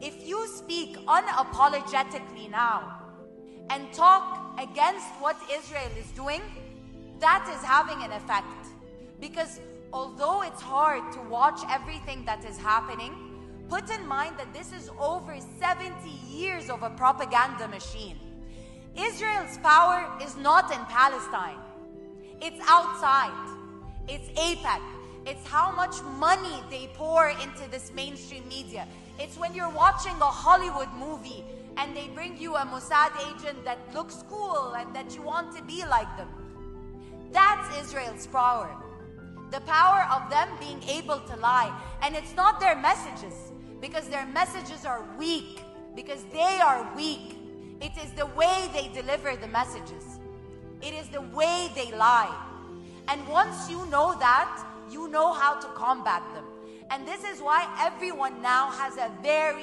If you speak unapologetically now and talk against what Israel is doing, that is having an effect. Because although it's hard to watch everything that is happening, put in mind that this is over 70 years of a propaganda machine. Israel's power is not in Palestine. It's outside. It's APEC. It's how much money they pour into this mainstream media. It's when you're watching a Hollywood movie and they bring you a Mossad agent that looks cool and that you want to be like them. That's Israel's power. The power of them being able to lie. And it's not their messages, because their messages are weak, because they are weak. It is the way they deliver the messages. It is the way they lie. And once you know that, you know how to combat them. And this is why everyone now has a very